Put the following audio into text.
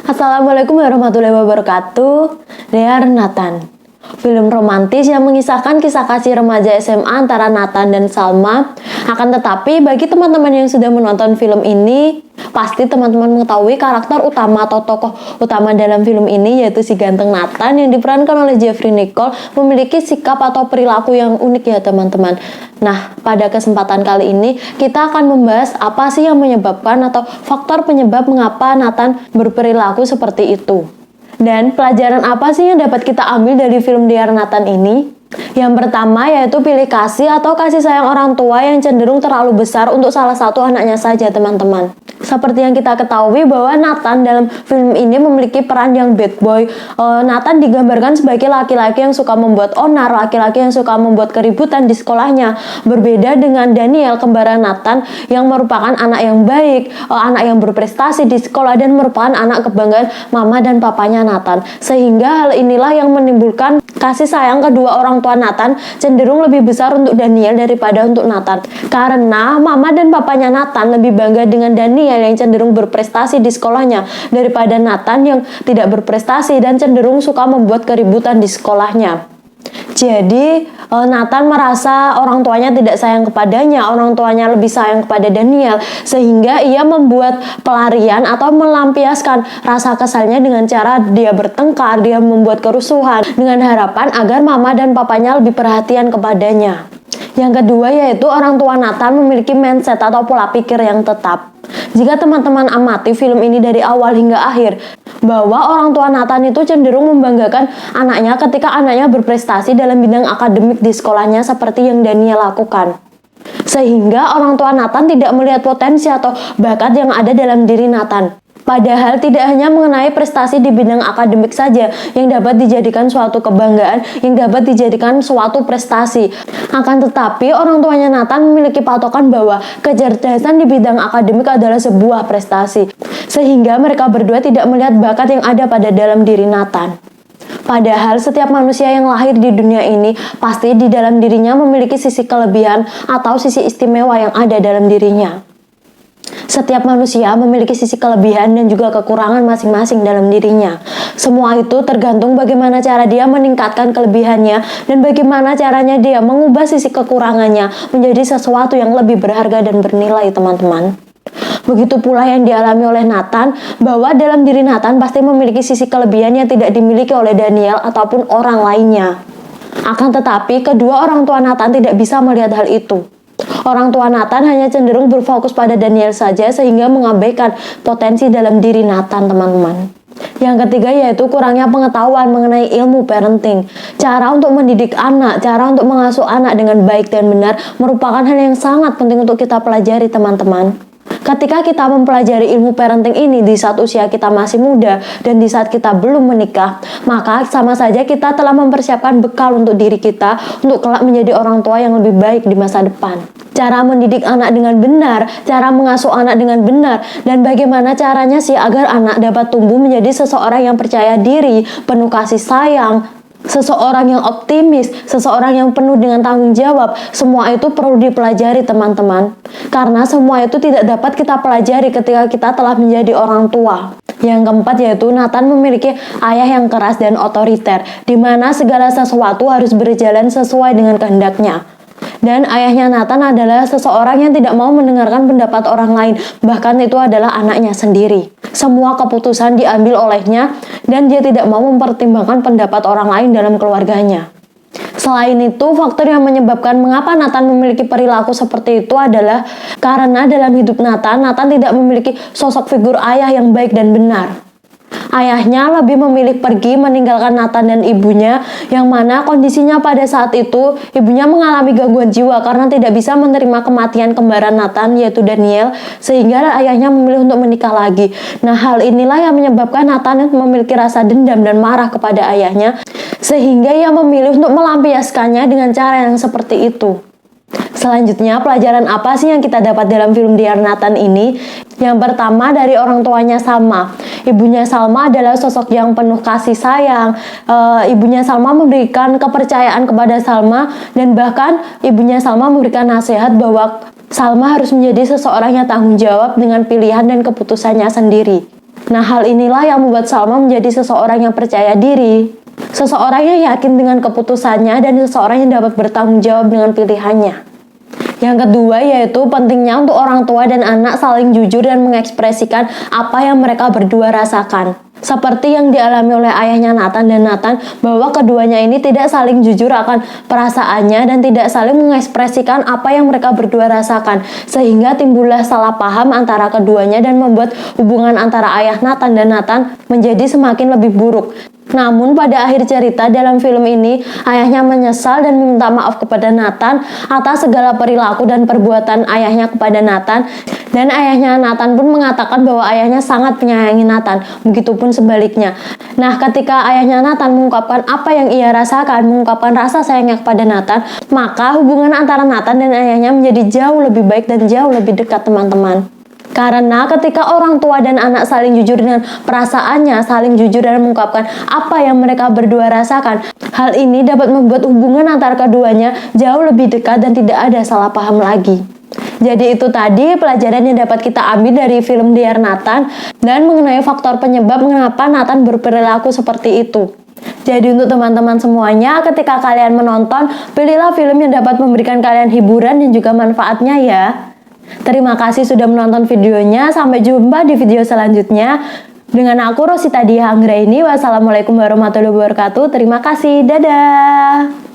Assalamualaikum warahmatullahi wabarakatuh. Dear Nathan, film romantis yang mengisahkan kisah kasih remaja SMA antara Nathan dan Salma. Akan tetapi bagi teman-teman yang sudah menonton film ini, pasti teman-teman mengetahui karakter utama atau tokoh utama dalam film ini, yaitu si ganteng Nathan yang diperankan oleh Jeffrey Nicole, memiliki sikap atau perilaku yang unik ya teman-teman. Nah, pada kesempatan kali ini kita akan membahas apa sih yang menyebabkan atau faktor penyebab mengapa Nathan berperilaku seperti itu. Dan pelajaran apa sih yang dapat kita ambil dari film Dear Nathan ini? Yang pertama yaitu pilih kasih atau kasih sayang orang tua yang cenderung terlalu besar untuk salah satu anaknya saja teman-teman. Seperti yang kita ketahui bahwa Nathan dalam film ini memiliki peran yang bad boy. Nathan digambarkan sebagai laki-laki yang suka membuat onar, laki-laki yang suka membuat keributan di sekolahnya. Berbeda dengan Daniel, kembaran Nathan yang merupakan anak yang baik, anak yang berprestasi di sekolah dan merupakan anak kebanggaan mama dan papanya Nathan. Sehingga hal inilah yang menimbulkan kasih sayang kedua orang tua Nathan cenderung lebih besar untuk Daniel daripada untuk Nathan. Karena mama dan papanya Nathan lebih bangga dengan Daniel yang cenderung berprestasi di sekolahnya daripada Nathan yang tidak berprestasi dan cenderung suka membuat keributan di sekolahnya. Jadi Nathan merasa orang tuanya tidak sayang kepadanya, orang tuanya lebih sayang kepada Daniel, sehingga ia membuat pelarian atau melampiaskan rasa kesalnya dengan cara dia bertengkar, dia membuat kerusuhan dengan harapan agar mama dan papanya lebih perhatian kepadanya. Yang kedua yaitu orang tua Nathan memiliki mindset atau pola pikir yang tetap. Jika teman-teman amati film ini dari awal hingga akhir, bahwa orang tua Nathan itu cenderung membanggakan anaknya ketika anaknya berprestasi dalam bidang akademik di sekolahnya seperti yang Daniel lakukan. Sehingga orang tua Nathan tidak melihat potensi atau bakat yang ada dalam diri Nathan. Padahal tidak hanya mengenai prestasi di bidang akademik saja yang dapat dijadikan suatu kebanggaan, yang dapat dijadikan suatu prestasi. Akan tetapi orang tuanya Nathan memiliki patokan bahwa kecerdasan di bidang akademik adalah sebuah prestasi. Sehingga mereka berdua tidak melihat bakat yang ada pada dalam diri Nathan. Padahal setiap manusia yang lahir di dunia ini pasti di dalam dirinya memiliki sisi kelebihan atau sisi istimewa yang ada dalam dirinya. Setiap manusia memiliki sisi kelebihan dan juga kekurangan masing-masing dalam dirinya. Semua itu tergantung bagaimana cara dia meningkatkan kelebihannya dan bagaimana caranya dia mengubah sisi kekurangannya menjadi sesuatu yang lebih berharga dan bernilai, teman-teman. Begitu pula yang dialami oleh Nathan, bahwa dalam diri Nathan pasti memiliki sisi kelebihan yang tidak dimiliki oleh Daniel ataupun orang lainnya. Akan tetapi kedua orang tua Nathan tidak bisa melihat hal itu. Orang tua Nathan hanya cenderung berfokus pada Daniel saja sehingga mengabaikan potensi dalam diri Nathan, teman-teman. Yang ketiga yaitu kurangnya pengetahuan mengenai ilmu parenting. Cara untuk mendidik anak, cara untuk mengasuh anak dengan baik dan benar merupakan hal yang sangat penting untuk kita pelajari, teman-teman. Ketika kita mempelajari ilmu parenting ini di saat usia kita masih muda dan di saat kita belum menikah, maka sama saja kita telah mempersiapkan bekal untuk diri kita untuk kelak menjadi orang tua yang lebih baik di masa depan. Cara mendidik anak dengan benar, cara mengasuh anak dengan benar, dan bagaimana caranya sih agar anak dapat tumbuh menjadi seseorang yang percaya diri, penuh kasih sayang, seseorang yang optimis, seseorang yang penuh dengan tanggung jawab. Semua itu perlu dipelajari, teman-teman. Karena semua itu tidak dapat kita pelajari ketika kita telah menjadi orang tua. Yang keempat yaitu Nathan memiliki ayah yang keras dan otoriter, di mana segala sesuatu harus berjalan sesuai dengan kehendaknya. Dan ayahnya Nathan adalah seseorang yang tidak mau mendengarkan pendapat orang lain, bahkan itu adalah anaknya sendiri. Semua keputusan diambil olehnya dan dia tidak mau mempertimbangkan pendapat orang lain dalam keluarganya. Selain itu, faktor yang menyebabkan mengapa Nathan memiliki perilaku seperti itu adalah karena dalam hidup Nathan tidak memiliki sosok figur ayah yang baik dan benar. Ayahnya lebih memilih pergi meninggalkan Nathan dan ibunya, yang mana kondisinya pada saat itu ibunya mengalami gangguan jiwa karena tidak bisa menerima kematian kembaran Nathan yaitu Daniel, sehingga ayahnya memilih untuk menikah lagi. Nah, hal inilah yang menyebabkan Nathan memiliki rasa dendam dan marah kepada ayahnya, sehingga ia memilih untuk melampiaskannya dengan cara yang seperti itu. Selanjutnya, pelajaran apa sih yang kita dapat dalam film Dear Nathan ini? Yang pertama dari orang tuanya Salma. Ibunya Salma adalah sosok yang penuh kasih sayang. Ibunya Salma memberikan kepercayaan kepada Salma dan bahkan ibunya Salma memberikan nasihat bahwa Salma harus menjadi seseorang yang tanggung jawab dengan pilihan dan keputusannya sendiri. Nah, hal inilah yang membuat Salma menjadi seseorang yang percaya diri, seseorang yang yakin dengan keputusannya, dan seseorang yang dapat bertanggung jawab dengan pilihannya. Yang kedua yaitu pentingnya untuk orang tua dan anak saling jujur dan mengekspresikan apa yang mereka berdua rasakan. Seperti yang dialami oleh ayahnya Nathan dan Nathan, bahwa keduanya ini tidak saling jujur akan perasaannya dan tidak saling mengekspresikan apa yang mereka berdua rasakan, sehingga timbullah salah paham antara keduanya dan membuat hubungan antara ayah Nathan dan Nathan menjadi semakin lebih buruk. Namun pada akhir cerita dalam film ini, ayahnya menyesal dan meminta maaf kepada Nathan atas segala perilaku dan perbuatan ayahnya kepada Nathan. Dan ayahnya Nathan pun mengatakan bahwa ayahnya sangat menyayangi Nathan, begitupun sebaliknya. Nah, ketika ayahnya Nathan mengungkapkan apa yang ia rasakan, mengungkapkan rasa sayangnya kepada Nathan, maka hubungan antara Nathan dan ayahnya menjadi jauh lebih baik dan jauh lebih dekat, teman-teman. Karena ketika orang tua dan anak saling jujur dengan perasaannya, saling jujur dan mengungkapkan apa yang mereka berdua rasakan, hal ini dapat membuat hubungan antara keduanya jauh lebih dekat dan tidak ada salah paham lagi. Jadi itu tadi pelajaran yang dapat kita ambil dari film Dear Nathan dan mengenai faktor penyebab mengapa Nathan berperilaku seperti itu. Jadi untuk teman-teman semuanya, ketika kalian menonton, pilihlah film yang dapat memberikan kalian hiburan dan juga manfaatnya ya. Terima kasih sudah menonton videonya. Sampai jumpa di video selanjutnya. Dengan aku Rosita Diah Anggraini. Wassalamualaikum warahmatullahi wabarakatuh. Terima kasih. Dadah.